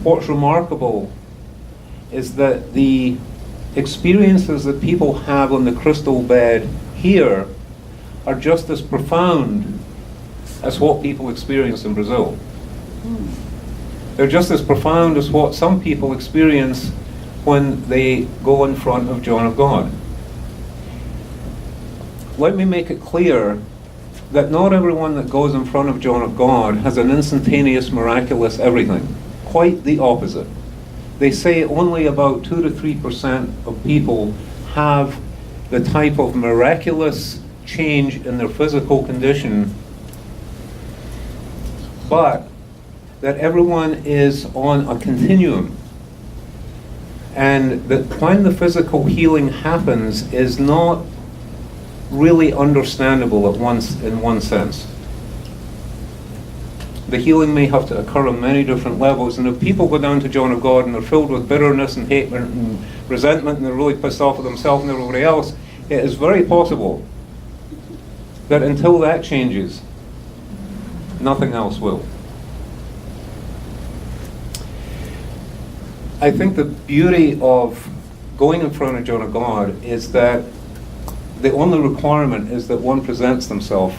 what's remarkable is that the experiences that people have on the crystal bed here are just as profound as what people experience in Brazil. They're just as profound as what some people experience when they go in front of John of God. Let me make it clear that not everyone that goes in front of John of God has an instantaneous, miraculous everything. Quite the opposite. They say only about 2 to 3% of people have the type of miraculous change in their physical condition, but that everyone is on a continuum. And that when the physical healing happens is not really understandable at once in one sense. The healing may have to occur on many different levels, and if people go down to John of God and they're filled with bitterness and hate and resentment and they're really pissed off with themselves and everybody else, it is very possible that until that changes, nothing else will. I think the beauty of going in front of John of God is that the only requirement is that one presents themselves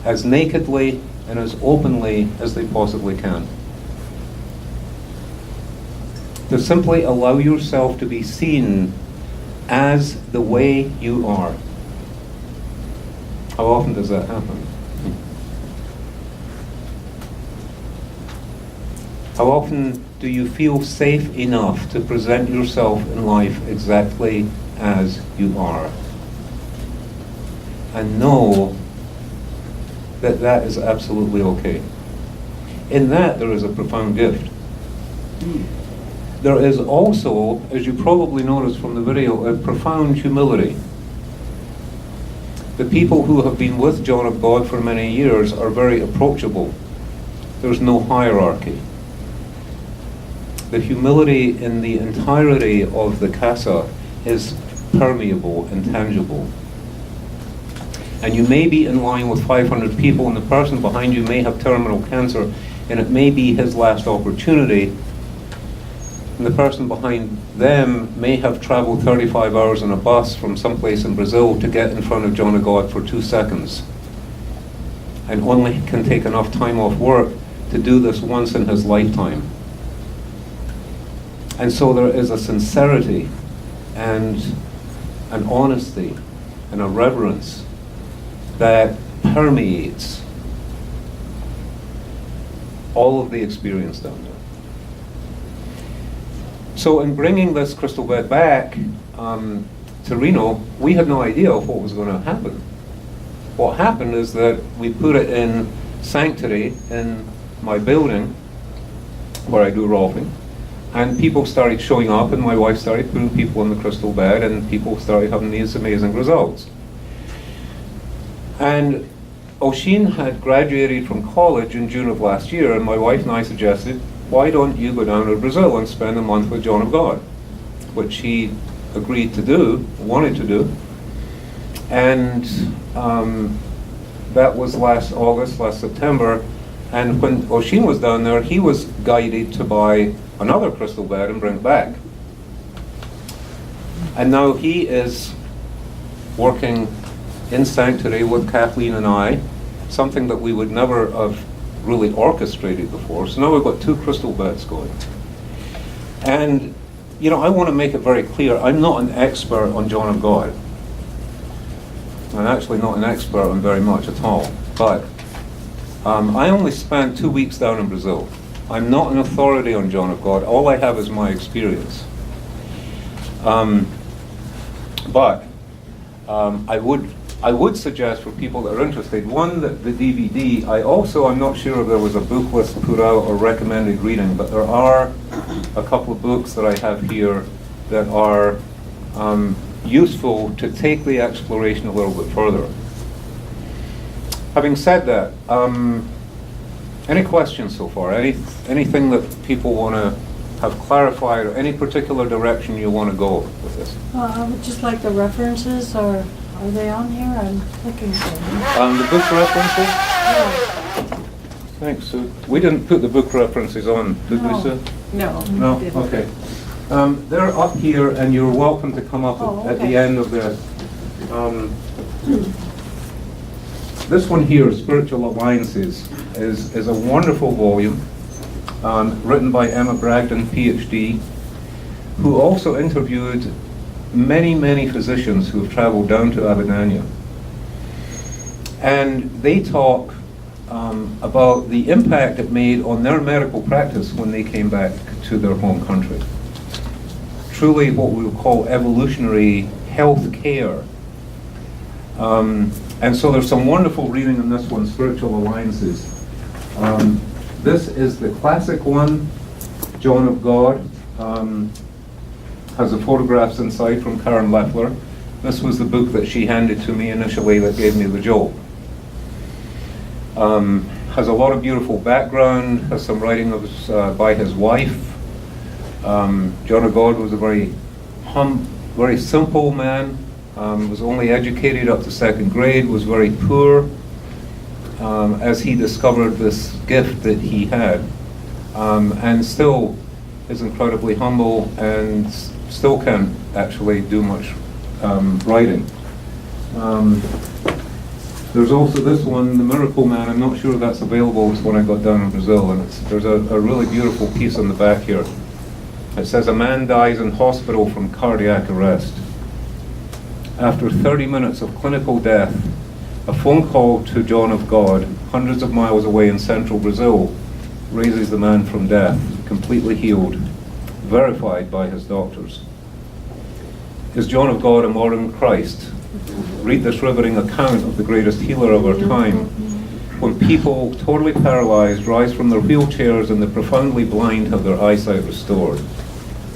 as nakedly and as openly as they possibly can. To simply allow yourself to be seen as the way you are. How often does that happen? How often do you feel safe enough to present yourself in life exactly as you are? And know that that is absolutely okay. In that, there is a profound gift. There is also, as you probably noticed from the video, a profound humility. The people who have been with John of God for many years are very approachable. There's no hierarchy. The humility in the entirety of the casa is permeable and tangible. And you may be in line with 500 people and the person behind you may have terminal cancer and it may be his last opportunity. And the person behind them may have traveled 35 hours on a bus from someplace in Brazil to get in front of John of God for 2 seconds. And only can take enough time off work to do this once in his lifetime. And so there is a sincerity and an honesty and a reverence that permeates all of the experience down there. So in bringing this crystal bed back to Reno, we had no idea of what was going to happen. What happened is that we put it in sanctuary in my building where I do rolfing. And people started showing up, and my wife started putting people in the crystal bed, and people started having these amazing results. And Oshin had graduated from college in June of last year, and my wife and I suggested, why don't you go down to Brazil and spend a month with John of God? Which he agreed to do, wanted to do. And that was last August, last September. And when Oshin was down there, he was guided to buy another crystal bed and bring it back. And now he is working in sanctuary with Kathleen and I, something that we would never have really orchestrated before. So now we've got 2 crystal beds going. And, you know, I want to make it very clear, I'm not an expert on John of God. I'm actually not an expert on very much at all. But I only spent 2 weeks down in Brazil. I'm not an authority on John of God. All I have is my experience. But I would suggest for people that are interested, one, the DVD. I'm not sure if there was a book list put out or recommended reading, but there are a couple of books that I have here that are useful to take the exploration a little bit further. Having said that, any questions so far? Anything that people want to have clarified, or any particular direction you want to go with this? I would just like the references, or are they on here? I'm looking for them. The book references? Yeah. Thanks, Sue. We didn't put the book references on, did we, No. Sue? No. No? didn't. Okay. They're up here, and you're welcome to come up Oh, at the okay. end of this. This one here, Spiritual Alliances, is a wonderful volume written by Emma Bragdon, PhD, who also interviewed many, many physicians who have traveled down to Aberdeen. And they talk about the impact it made on their medical practice when they came back to their home country. Truly what we would call evolutionary health care. And so there's some wonderful reading in this one, Spiritual Alliances. This is the classic one, John of God. Has the photographs inside from Karen Leffler. This was the book that she handed to me initially that gave me the job. Has a lot of beautiful background, has some writing by his wife. John of God was a very simple man, was only educated up to 2nd grade, was very poor as he discovered this gift that he had, and still is incredibly humble and still can't actually do much writing. There's also this one, The Miracle Man. I'm not sure that's available. It's one I got down in Brazil, and there's a really beautiful piece on the back here. It says, a man dies in hospital from cardiac arrest. After 30 minutes of clinical death, a phone call to John of God, hundreds of miles away in central Brazil, raises the man from death, completely healed, verified by his doctors. Is John of God a modern Christ? Read this riveting account of the greatest healer of our time. When people totally paralyzed rise from their wheelchairs and the profoundly blind have their eyesight restored.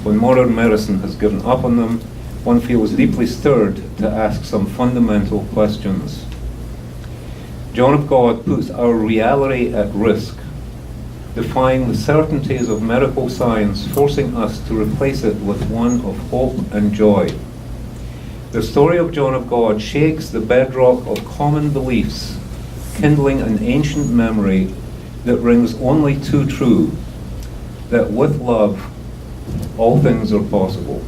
When modern medicine has given up on them, one feels deeply stirred to ask some fundamental questions. John of God puts our reality at risk, defying the certainties of medical science, forcing us to replace it with one of hope and joy. The story of John of God shakes the bedrock of common beliefs, kindling an ancient memory that rings only too true, that with love, all things are possible.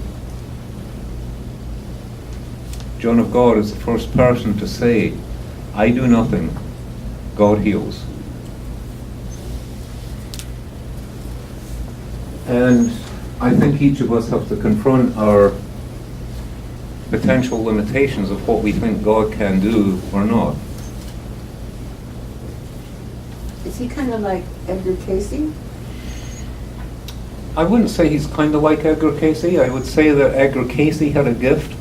John of God is the first person to say, I do nothing, God heals. And I think each of us have to confront our potential limitations of what we think God can do or not. Is he kind of like Edgar Casey? I wouldn't say he's kind of like Edgar Casey. I would say that Edgar Casey had a gift.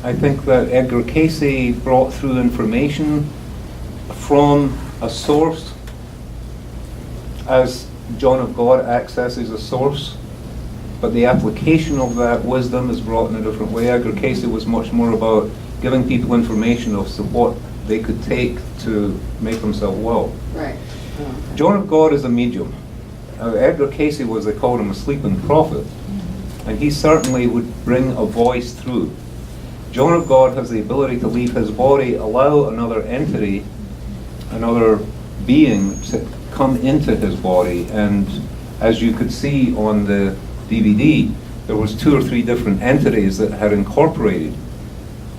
I think that Edgar Casey brought through information from a source as John of God accesses a source, but the application of that wisdom is brought in a different way. Edgar Casey was much more about giving people information as to what they could take to make themselves well. Right. John of God is a medium. Edgar Casey was, they called him a sleeping prophet, and he certainly would bring a voice through. John of God has the ability to leave his body, allow another entity, another being to come into his body, and as you could see on the DVD, there was 2 or 3 different entities that had incorporated,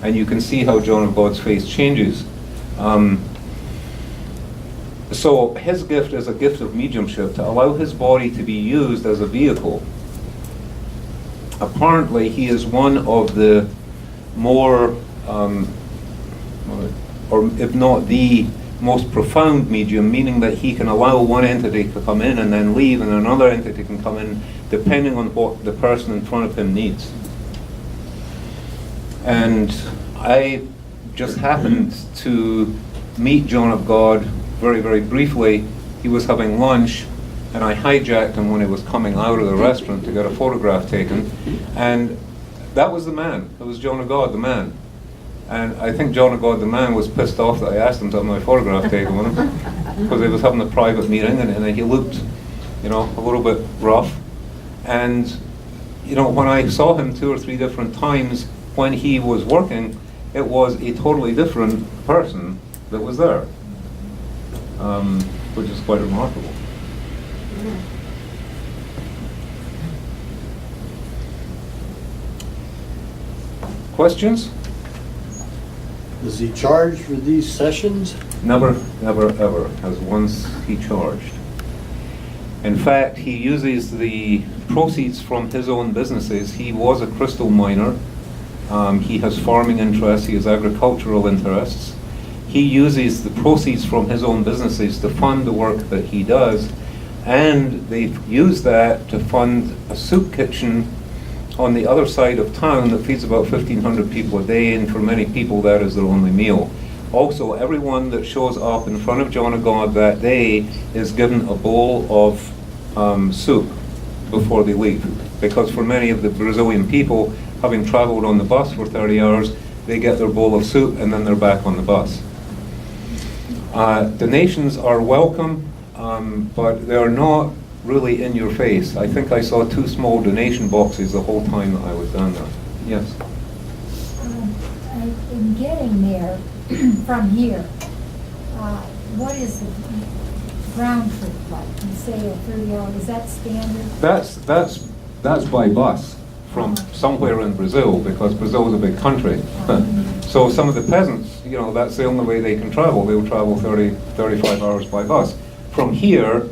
and you can see how John of God's face changes. So his gift is a gift of mediumship to allow his body to be used as a vehicle. Apparently he is one of the more, or if not the most profound medium, meaning that he can allow one entity to come in and then leave, and another entity can come in depending on what the person in front of him needs. And I just happened to meet John of God very, very briefly. He was having lunch, and I hijacked him when he was coming out of the restaurant to get a photograph taken, and that was the man. It was John of God, the man. And I think John of God, the man, was pissed off that I asked him to have my photograph taken with him, because he was having a private meeting, and he looked, a little bit rough. And, when I saw him 2 or 3 different times when he was working, it was a totally different person that was there. which is quite remarkable. Questions? Does he charge for these sessions? Never, never, ever has once he charged. In fact, he uses the proceeds from his own businesses. He was a crystal miner. He has farming interests. He has agricultural interests. He uses the proceeds from his own businesses to fund the work that he does, and they've used that to fund a soup kitchen on the other side of town that feeds about 1,500 people a day, and for many people that is their only meal. Also, everyone that shows up in front of John of God that day is given a bowl of soup before they leave, because for many of the Brazilian people, having traveled on the bus for 30 hours, they get their bowl of soup and then they're back on the bus. Donations are welcome, but they are not really in your face. I think I saw 2 small donation boxes the whole time that I was down there. Yes? In getting there from here, what is the ground trip like? You say a 30-hour, is that standard? That's by bus from somewhere in Brazil, because Brazil is a big country. So some of the peasants, you know, that's the only way they can travel. They'll travel 30, 35 hours by bus. From here,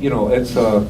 you know, it's a